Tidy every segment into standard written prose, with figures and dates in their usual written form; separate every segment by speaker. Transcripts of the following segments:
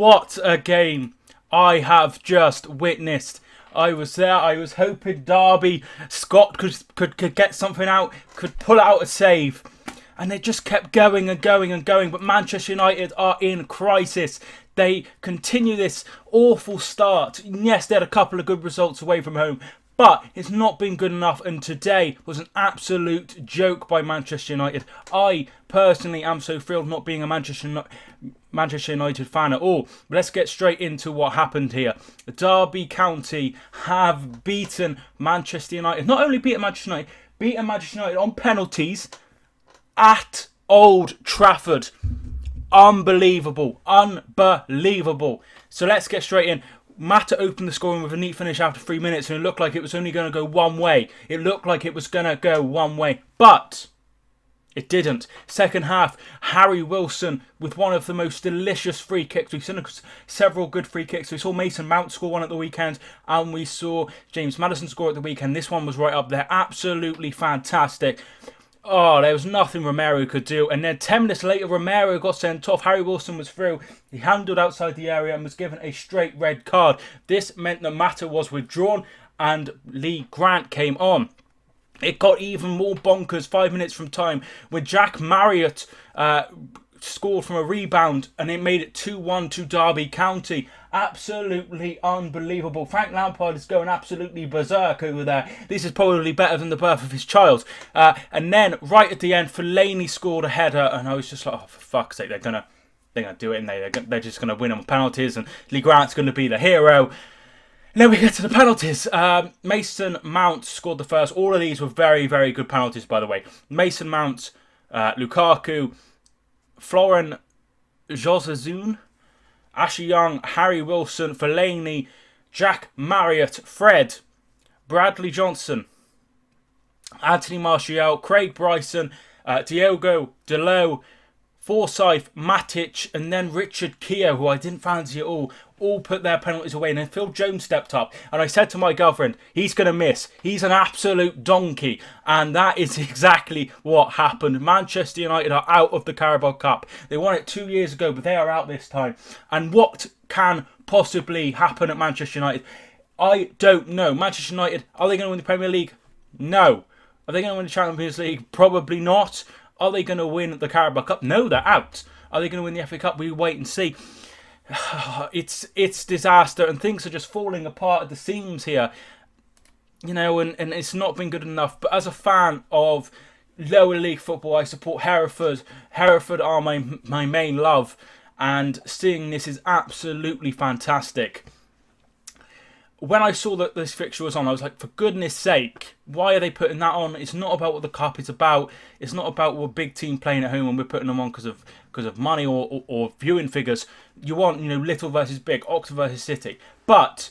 Speaker 1: What a game I have just witnessed. I was there. I was hoping Derby, Scott could get something out, could pull out a save. And they just kept going and going and going. But Manchester United are in crisis. They continue this awful start. Yes, they had a couple of good results away from home, but it's not been good enough. And today was an absolute joke by Manchester United. I personally am so thrilled not being a Manchester United fan at all. But let's get straight into what happened here. Derby County have beaten Manchester United. Not only beaten Manchester United on penalties at Old Trafford. Unbelievable. So let's get straight in. Mata opened the scoring with a neat finish after 3 minutes, and it looked like it was only going to go one way. But it didn't. Second half, Harry Wilson with one of the most delicious free kicks. We've seen several good free kicks. We saw Mason Mount score one at the weekend, and we saw James Maddison score at the weekend. This one was right up there. Absolutely fantastic. Oh, there was nothing Romero could do. And then 10 minutes later, Romero got sent off. Harry Wilson was through. He handled outside the area and was given a straight red card. This meant that Mata was withdrawn and Lee Grant came on. It got even more bonkers 5 minutes from time when Jack Marriott scored from a rebound and it made it 2-1 to Derby County. Absolutely unbelievable. Frank Lampard is going absolutely berserk over there. This is probably better than the birth of his child. And then right at the end, Fellaini scored a header, and I was just like, oh, for fuck's sake, they're gonna do it, and they're just gonna win on penalties, and Lee Grant's gonna be the hero. And then we get to the penalties. Mason Mount scored the first. All of these were very, very good penalties, by the way. Mason Mount, Lukaku, Florian Josezun, Ashley Young, Harry Wilson, Fellaini, Jack Marriott, Fred, Bradley Johnson, Anthony Martial, Craig Bryson, Diogo Dalot, Forsyth, Matic, and then Richard Keogh, who I didn't fancy at all put their penalties away. And then Phil Jones stepped up. And I said to my girlfriend, he's going to miss. He's an absolute donkey. And that is exactly what happened. Manchester United are out of the Carabao Cup. They won it 2 years ago, but they are out this time. And what can possibly happen at Manchester United? I don't know. Manchester United, are they going to win the Premier League? No. Are they going to win the Champions League? Probably not. Are they going to win the Carabao Cup? No, they're out. Are they going to win the FA Cup? We wait and see. It's disaster, and things are just falling apart at the seams here. You know, and it's not been good enough. But as a fan of lower league football, I support Hereford. Hereford are my main love, and seeing this is absolutely fantastic. When I saw that this fixture was on, I was like, for goodness sake, why are they putting that on? It's not about what the cup is about. It's not about what big team playing at home and we're putting them on because of money or viewing figures. You want, little versus big, Oxford versus City. But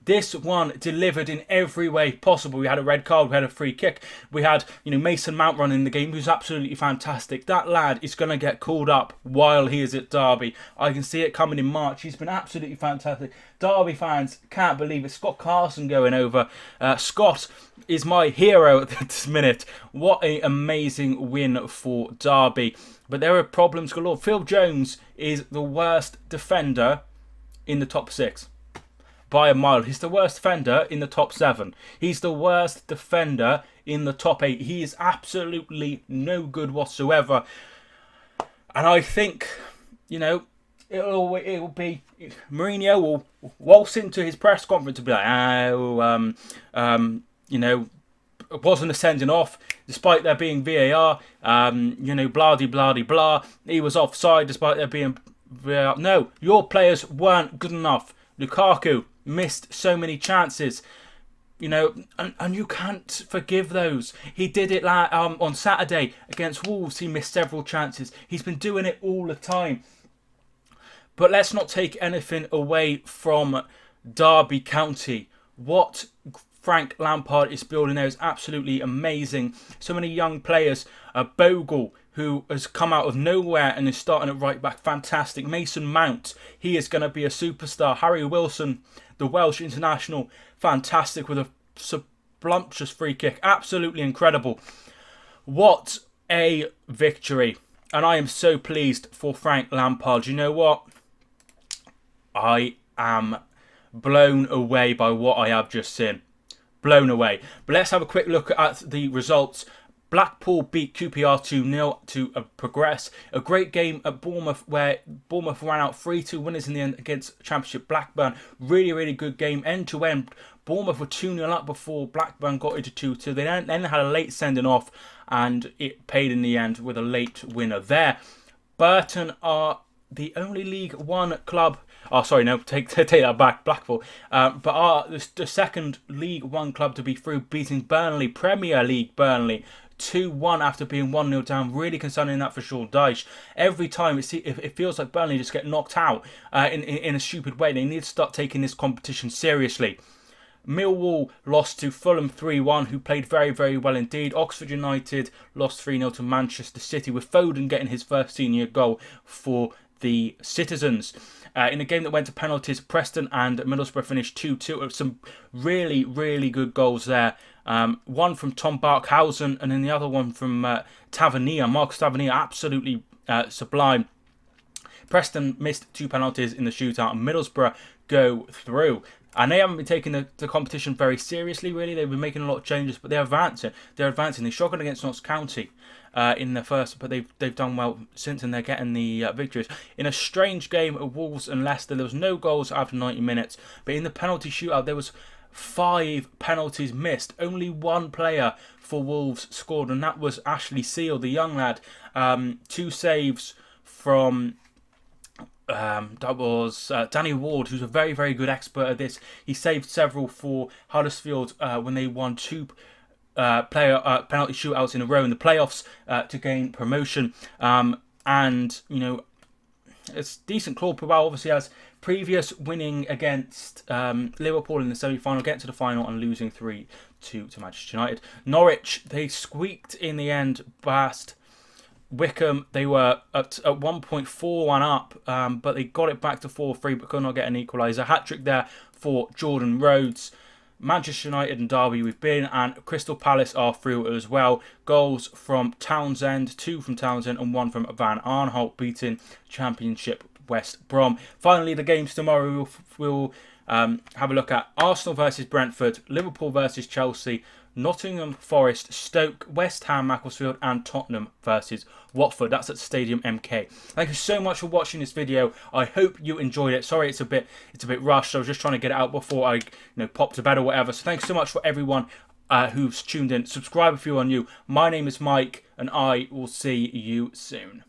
Speaker 1: this one delivered in every way possible. We had a red card, we had a free kick, we had Mason Mount running the game, who's absolutely fantastic. That lad is going to get called up while he is at Derby. I can see it coming in March. He's been absolutely fantastic. Derby fans can't believe it. Scott Carson going over. Scott is my hero at this minute. What an amazing win for Derby. But there are problems galore. Phil Jones is the worst defender in the top 6. By a mile. He's the worst defender in the top 7. He's the worst defender in the top 8. He is absolutely no good whatsoever. And I think, it'll be Mourinho will waltz into his press conference and be like, it wasn't a sending off, despite there being VAR. Blah de blah de blah. He was offside, despite there being VAR. No, your players weren't good enough. Lukaku missed so many chances, and you can't forgive those. He did it on Saturday against Wolves. He missed several chances. He's been doing it all the time. But let's not take anything away from Derby County. What Frank Lampard is building there is absolutely amazing. So many young players. Bogle, who has come out of nowhere and is starting at right back, fantastic. Mason Mount, he is going to be a superstar. Harry Wilson, the Welsh international, fantastic with a sumptuous free kick. Absolutely incredible. What a victory. And I am so pleased for Frank Lampard. You know what? I am blown away by what I have just seen. Blown away. But let's have a quick look at the results. Blackpool beat QPR 2-0 to progress. A great game at Bournemouth where Bournemouth ran out 3-2 winners in the end against Championship Blackburn. Really, really good game. End to end. Bournemouth were 2-0 up before Blackburn got into 2-2. They then had a late sending off and it paid in the end with a late winner there. Burton are the only League One club. Oh, sorry, no, take that back. Blackpool, but are the second League One club to be through, beating Burnley, Premier League Burnley, 2-1 after being 1-0 down. Really concerning that for Sean Dyche. Every time it feels like Burnley just get knocked out in a stupid way. They need to start taking this competition seriously. Millwall lost to Fulham 3-1, who played very, very well indeed. Oxford United lost 3-0 to Manchester City, with Foden getting his first senior goal for the Citizens. In a game that went to penalties, Preston and Middlesbrough finished 2-2. Some really, really good goals there. One from Tom Barkhausen and then the other one from Tavernier. Marcus Tavernier, absolutely sublime. Preston missed 2 penalties in the shootout and Middlesbrough go through. And they haven't been taking the competition very seriously, really. They've been making a lot of changes, but they're advancing. They struggled against Notts County in the first, but they've done well since, and they're getting the victories. In a strange game of Wolves and Leicester, there was no goals after 90 minutes, but in the penalty shootout, there was 5 penalties missed. Only 1 player for Wolves scored, and that was Ashley Seal, the young lad. 2 saves from... that was Danny Ward, who's a very, very good expert at this. He saved several for Huddersfield when they won 2 penalty shootouts in a row in the playoffs to gain promotion. And, you know, it's decent. Claude Puel obviously has previous winning against Liverpool in the semi-final, getting to the final and losing 3-2 to Manchester United. Norwich, they squeaked in the end past Wickham. They were at 1.41 up, but they got it back to 4-3, but could not get an equaliser. Hat-trick there for Jordan Rhodes. Manchester United and Derby we've been, and Crystal Palace are through as well. Goals from Townsend, 2 from Townsend and 1 from Van Aanholt, beating Championship West Brom. Finally, the games tomorrow we'll have a look at: Arsenal versus Brentford, Liverpool versus Chelsea, Nottingham Forest, Stoke, West Ham, Macclesfield, and Tottenham versus Watford. That's at Stadium MK. Thank you so much for watching this video. I hope you enjoyed it. Sorry, it's a bit rushed. I was just trying to get it out before I pop to bed or whatever. So thanks so much for everyone who's tuned in. Subscribe if you are new. My name is Mike, and I will see you soon.